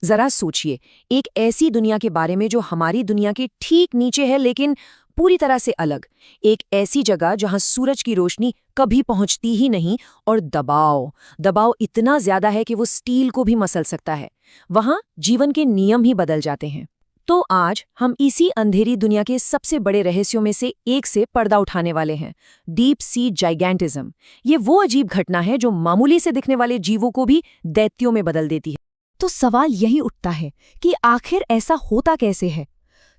जरा सोचिए, एक ऐसी दुनिया के बारे में जो हमारी दुनिया के ठीक नीचे है लेकिन पूरी तरह से अलग। एक ऐसी जगह जहां सूरज की रोशनी कभी पहुंचती ही नहीं और दबाव दबाव इतना ज्यादा है कि वो स्टील को भी मसल सकता है। वहां जीवन के नियम ही बदल जाते हैं। तो आज हम इसी अंधेरी दुनिया के सबसे बड़े रहस्यों में से एक से पर्दा उठाने वाले हैं, डीप सी जाइगेंटिज्म। ये वो अजीब घटना है जो मामूली से दिखने वाले जीवों को भी दैत्यों में बदल देती है। तो सवाल यही उठता है कि आखिर ऐसा होता कैसे है?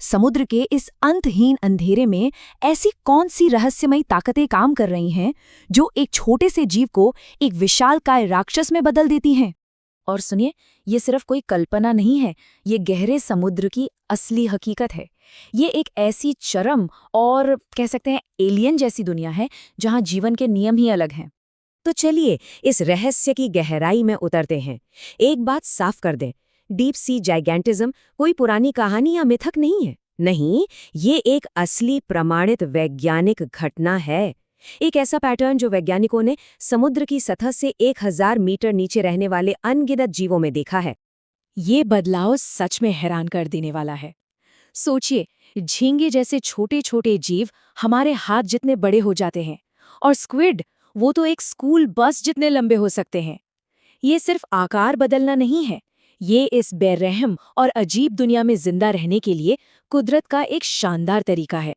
समुद्र के इस अंतहीन अंधेरे में ऐसी कौन सी रहस्यमयी ताकतें काम कर रही हैं जो एक छोटे से जीव को एक विशालकाय राक्षस में बदल देती हैं? और सुनिए, ये सिर्फ कोई कल्पना नहीं है, ये गहरे समुद्र की असली हकीकत है। ये एक ऐसी चरम और कह सकते हैं एलियन जैसी दुनिया है जहां जीवन के नियम ही अलग हैं। तो चलिए इस रहस्य की गहराई में उतरते हैं। एक बात साफ कर दें, डीप सी जाइगेंटिज्म कोई पुरानी कहानी या मिथक नहीं है। नहीं, ये एक असली प्रमाणित वैज्ञानिक घटना है। एक ऐसा पैटर्न जो वैज्ञानिकों ने समुद्र की सतह से 1000 मीटर नीचे रहने वाले अनगिनत जीवों में देखा है। ये बदलाव सच में हैरान कर देने वाला है। सोचिए, झींगे जैसे छोटे छोटे जीव हमारे हाथ जितने बड़े हो जाते हैं, और स्क्विड, वो तो एक स्कूल बस जितने लंबे हो सकते हैं। ये सिर्फ आकार बदलना नहीं है, ये इस बेरहम और अजीब दुनिया में जिंदा रहने के लिए कुदरत का एक शानदार तरीका है।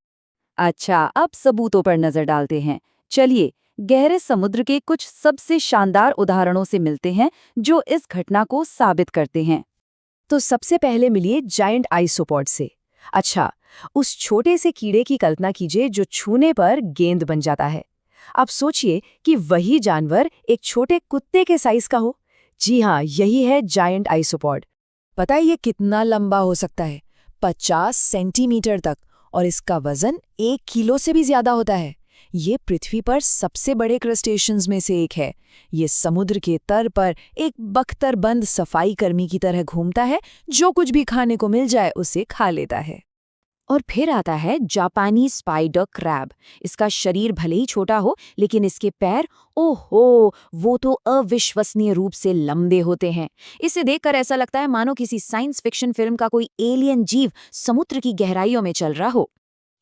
अच्छा, अब सबूतों पर नजर डालते हैं। चलिए गहरे समुद्र के कुछ सबसे शानदार उदाहरणों से मिलते हैं जो इस घटना को साबित करते हैं। तो सबसे पहले मिलिए जायंट आइसोपॉड से। अच्छा, उस छोटे से कीड़े की कल्पना कीजिए जो छूने पर गेंद बन जाता है। अब सोचिए कि वही जानवर एक छोटे कुत्ते के साइज का हो। जी हाँ, यही है जायंट आइसोपॉड। पता है ये कितना लंबा हो सकता है? 50 सेंटीमीटर तक, और इसका वजन 1 किलो से भी ज्यादा होता है। ये पृथ्वी पर सबसे बड़े क्रस्टेशियंस में से एक है। ये समुद्र के तल पर एक बख्तरबंद सफाई कर्मी की तरह घूमता है, जो कुछ भी खाने को मिल जाए उसे खा लेता है। और फिर आता है जापानी स्पाइडर क्रैब। इसका शरीर भले ही छोटा हो, लेकिन इसके पैर, ओहो, वो तो अविश्वसनीय रूप से लंबे होते हैं। इसे देखकर ऐसा लगता है मानो किसी साइंस फिक्शन फिल्म का कोई एलियन जीव समुद्र की गहराइयों में चल रहा हो।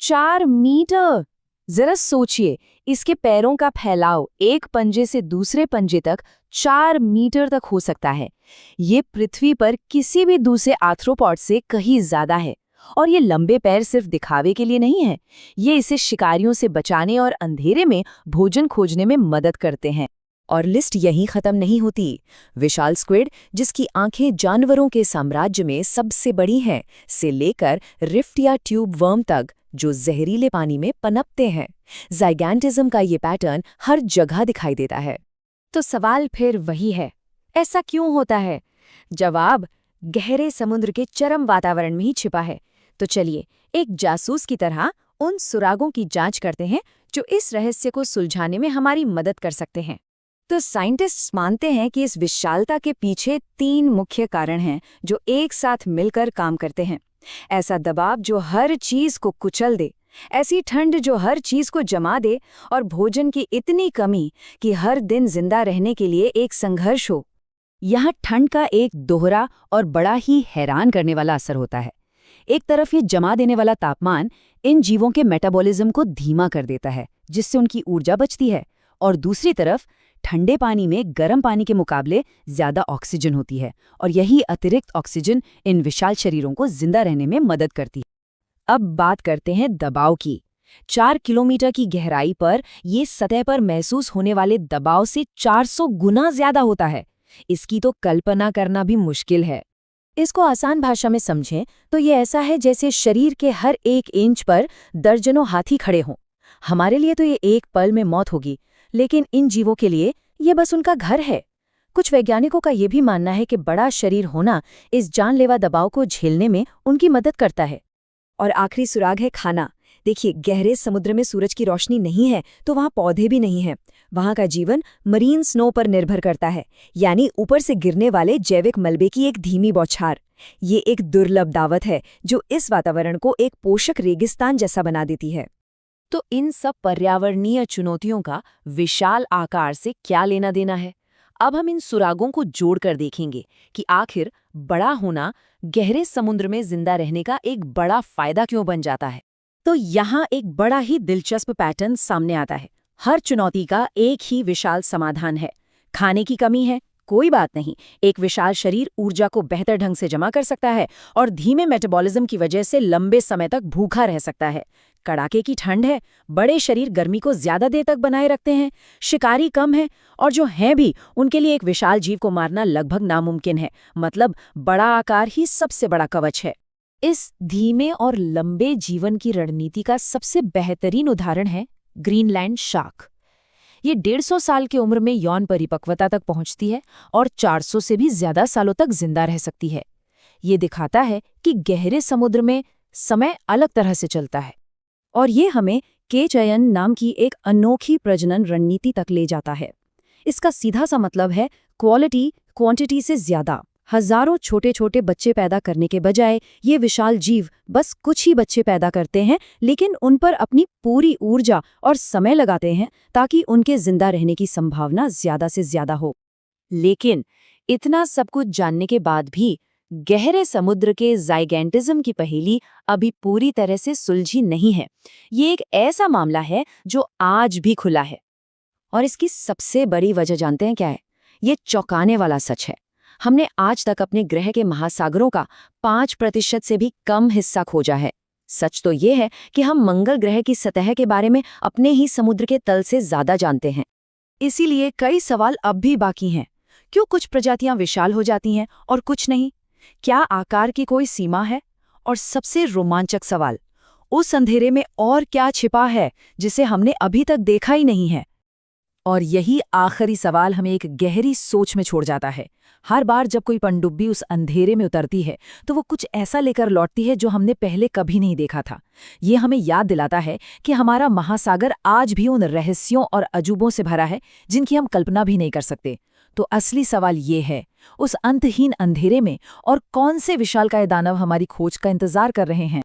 4 मीटर! जरा सोचिए, इसके पैरों का फैलाव एक पंजे से दूसरे पंजे तक 4 मीटर तक हो सकता है। ये पृथ्वी पर किसी भी दूसरे आर्थ्रोपॉड से कहीं ज्यादा है। और ये लंबे पैर सिर्फ दिखावे के लिए नहीं है, ये इसे शिकारियों से बचाने और अंधेरे में भोजन खोजने में मदद करते हैं। और लिस्ट यहीं खत्म नहीं होती। विशाल स्क्विड, जिसकी आंखें जानवरों के साम्राज्य में सबसे बड़ी हैं, से लेकर रिफ्ट या ट्यूब वर्म तक, जो जहरीले पानी में पनपते हैं। जाइगेंटिज्म का ये पैटर्न हर जगह दिखाई देता है। तो सवाल फिर वही है, ऐसा क्यों होता है? जवाब गहरे समुद्र के चरम वातावरण में ही छिपा है। तो चलिए एक जासूस की तरह उन सुरागों की जांच करते हैं जो इस रहस्य को सुलझाने में हमारी मदद कर सकते हैं। तो साइंटिस्ट्स मानते हैं कि इस विशालता के पीछे 3 मुख्य कारण हैं जो एक साथ मिलकर काम करते हैं। ऐसा दबाव जो हर चीज को कुचल दे, ऐसी ठंड जो हर चीज को जमा दे, और भोजन की इतनी कमी कि हर दिन जिंदा रहने के लिए एक संघर्ष हो। यहाँ ठंड का एक दोहरा और बड़ा ही हैरान करने वाला असर होता है। एक तरफ ये जमा देने वाला तापमान इन जीवों के मेटाबॉलिज्म को धीमा कर देता है, जिससे उनकी ऊर्जा बचती है, और दूसरी तरफ ठंडे पानी में गर्म पानी के मुकाबले ज्यादा ऑक्सीजन होती है, और यही अतिरिक्त ऑक्सीजन इन विशाल शरीरों को जिंदा रहने में मदद करती है। अब बात करते हैं दबाव की। 4 किलोमीटर की गहराई पर ये सतह पर महसूस होने वाले दबाव से 400 गुना ज्यादा होता है। इसकी तो कल्पना करना भी मुश्किल है। इसको आसान भाषा में समझें तो ये ऐसा है जैसे शरीर के हर 1 इंच पर दर्जनों हाथी खड़े हों। हमारे लिए तो ये एक पल में मौत होगी, लेकिन इन जीवों के लिए ये बस उनका घर है। कुछ वैज्ञानिकों का ये भी मानना है कि बड़ा शरीर होना इस जानलेवा दबाव को झेलने में उनकी मदद करता है। और आखिरी सुराग है खाना। देखिए, गहरे समुद्र में सूरज की रोशनी नहीं है तो वहाँ पौधे भी नहीं हैं। वहाँ का जीवन मरीन स्नो पर निर्भर करता है, यानी ऊपर से गिरने वाले जैविक मलबे की एक धीमी बौछार। ये एक दुर्लभ दावत है जो इस वातावरण को एक पोषक रेगिस्तान जैसा बना देती है। तो इन सब पर्यावरणीय चुनौतियों का विशाल आकार से क्या लेना देना है? अब हम इन सुरागों को जोड़कर देखेंगे कि आखिर बड़ा होना गहरे समुद्र में जिंदा रहने का एक बड़ा फायदा क्यों बन जाता है? तो यहाँ एक बड़ा ही दिलचस्प पैटर्न सामने आता है। हर चुनौती का एक ही विशाल समाधान है। खाने की कमी है, कोई बात नहीं, एक विशाल शरीर ऊर्जा को बेहतर ढंग से जमा कर सकता है और धीमे मेटाबॉलिज्म की वजह से लंबे समय तक भूखा रह सकता है। कड़ाके की ठंड है, बड़े शरीर गर्मी को ज्यादा देर तक बनाए रखते हैं। शिकारी कम है और जो हैं भी उनके लिए एक विशाल जीव को मारना लगभग नामुमकिन है। मतलब बड़ा आकार ही सबसे बड़ा कवच है। इस धीमे और लंबे जीवन की रणनीति का सबसे बेहतरीन उदाहरण है ग्रीनलैंड शार्क। ये 150 साल की उम्र में यौन परिपक्वता तक पहुंचती है और 400 से भी ज्यादा सालों तक जिंदा रह सकती है। ये दिखाता है कि गहरे समुद्र में समय अलग तरह से चलता है। और ये हमें के चयन नाम की एक अनोखी प्रजनन रणनीति तक ले जाता है। इसका सीधा सा मतलब है क्वालिटी क्वांटिटी से ज्यादा। हजारों छोटे छोटे बच्चे पैदा करने के बजाय ये विशाल जीव बस कुछ ही बच्चे पैदा करते हैं, लेकिन उन पर अपनी पूरी ऊर्जा और समय लगाते हैं ताकि उनके जिंदा रहने की संभावना ज्यादा से ज्यादा हो। लेकिन इतना सब कुछ जानने के बाद भी गहरे समुद्र के जाइगेंटिज्म की पहेली अभी पूरी तरह से सुलझी नहीं है। ये एक ऐसा मामला है जो आज भी खुला है। और इसकी सबसे बड़ी वजह जानते हैं क्या है? ये चौंकाने वाला सच है। हमने आज तक अपने ग्रह के महासागरों का 5% से भी कम हिस्सा खोजा है। सच तो ये है कि हम मंगल ग्रह की सतह के बारे में अपने ही समुद्र के तल से ज्यादा जानते हैं। इसीलिए कई सवाल अब भी बाकी हैं। क्यों कुछ प्रजातियां विशाल हो जाती हैं और कुछ नहीं? क्या आकार की कोई सीमा है? और सबसे रोमांचक सवाल, उस अंधेरे में और क्या छिपा है जिसे हमने अभी तक देखा ही नहीं है? और यही आखिरी सवाल हमें एक गहरी सोच में छोड़ जाता है। हर बार जब कोई पनडुब्बी उस अंधेरे में उतरती है तो वो कुछ ऐसा लेकर लौटती है जो हमने पहले कभी नहीं देखा था। ये हमें याद दिलाता है कि हमारा महासागर आज भी उन रहस्यों और अजूबों से भरा है जिनकी हम कल्पना भी नहीं कर सकते। तो असली सवाल ये है, उस अंतहीन अंधेरे में और कौन से विशालकाय दानव हमारी खोज का इंतजार कर रहे हैं?